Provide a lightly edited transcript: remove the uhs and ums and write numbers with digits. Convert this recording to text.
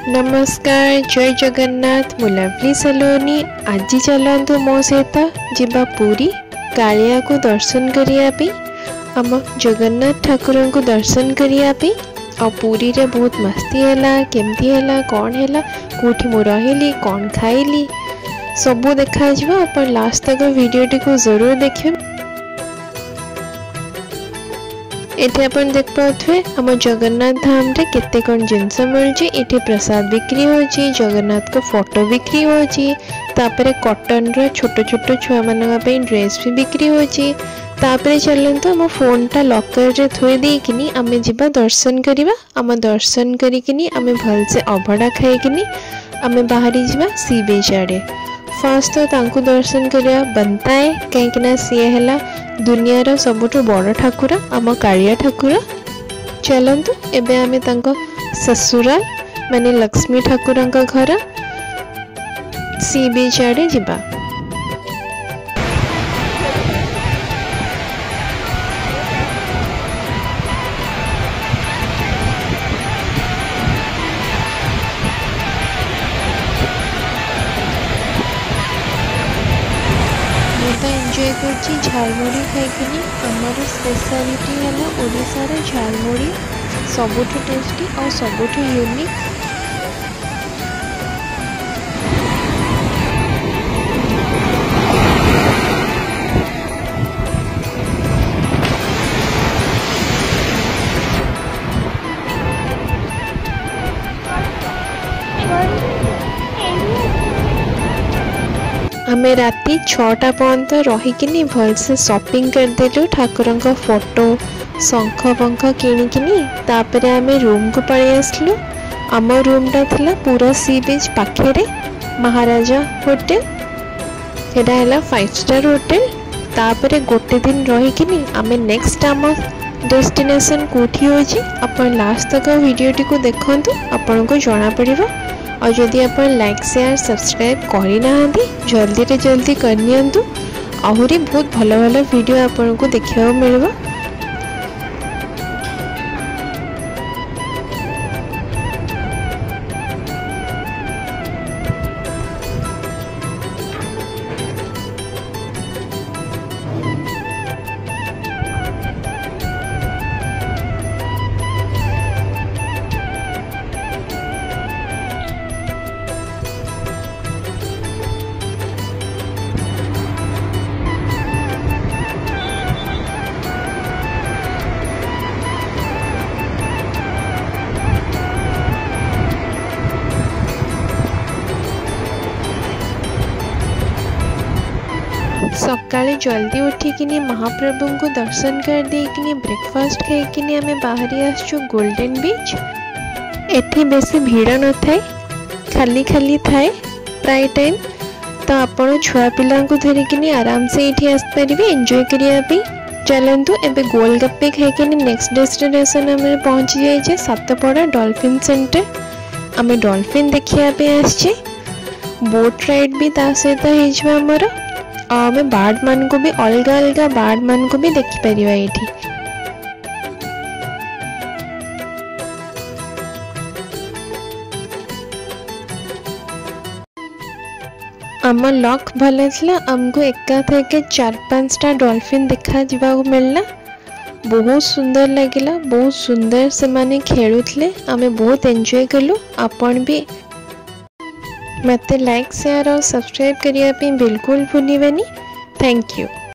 नमस्कार जय जगन्नाथ मु लवली सलोनी आज चलतु मो सहित जीवा पुरी कालिया को दर्शन करने आम जगन्नाथ ठाकुर को दर्शन करने आ पुरी रे बहुत मस्ती है केमती है कौन है कौटी मु रही कौन खाइली सबू देखा अपन लास्ट तक वीडियो को जरूर देखिए। एठी अपन देख पाथे हम जगन्नाथ धाम रे केते कोन जिंस मिलची। एठी प्रसाद बिक्री होची, जगन्नाथ को फोटो बिक्री होची, तापरे कॉटन रो छोटो छोटो छुआ मानका पे ड्रेस भी बिक्री होची। तापरे चलंतु हम फोन टा लॉकर रे थोई दे किनी आमे जिबा दर्शन करिबा। आम दर्शन करी किनी आमे भल से अभडा खाई किनी आमे बाहरी जिबा सी बीच आड़े। फर्स्ट तो तांकु दर्शन करिया बनता है कहीं सी है दुनियार सबुठ बड़ ठाकुर आम कालिया ठाकुर। चलतु एबे आमे तांको ससुराल माने लक्ष्मी ठाकुर घर सी बीच आड़े जिबा। एंजॉय कर झालमुड़ी खाई आमर स्पेशलिटी है ओडिशार झालमुड़ी सबुठ टेस्टी और सबुठ यूनिक। आमे राति 6टा पर्यंत रहीकिनी भल से शॉपिंग करदेलु ठाकुर फोटो शंख पंख किणिकिनी तापरे आमे रूम को पड़े आसलु। आम रूमटा थिला पूरा सी बीच पाखे महाराजा होटेल एटा है 5 स्टार होटेल। तापरे गोटे दिन रहीकिनी आमे नेक्स्ट आम डेस्टिनेशन कोठी होची अपन लास्ट तक वीडियो टी को देखंतु आपन को जाना पड़िबो। और जदि आप लाइक शेयर सब्सक्राइब करना जल्दी रे जल्दी करनियंतु आहुरी बहुत भल भल वीडियो आपन को देखा मिलबो। सकाले जल्दी उठिकिनी महाप्रभु को दर्शन कर देकिनी ब्रेकफास्ट खाइकिनी आमे बाहरी आसछु गोल्डन बीच। एठी बेसी भीड़ न थाए खाली खाली थाए प्राय टाइम तो आपण छुआ पिला को धरिकिनी आराम से एठी आस परिबे एंजॉय करिया पे। चलंतु एबे गोलगप्पे खाइकिनी नेक्स्ट डेस्टिनेशन आमे पहुंच जाय जे सातपड़ा डॉल्फिन सेंटर। आमे डॉल्फिन देखिया पे आछे बोट राइड भी ता सहित हेजवा हमर आमे बार्ड मान को भी अलग अलग बार्ड मान को भी देखि परिबा एठी। आम लक भल था आमको एका थे के 4-5टा डॉल्फिन देखा जीवा को मिलला। बहुत सुंदर लगिला बहुत सुंदर से माने खेलुथले आमे बहुत एंजॉय कलु। आपण भी मते लाइक शेयर और सब्सक्राइब करिया पे बिल्कुल भूलिबेनी। Thank you.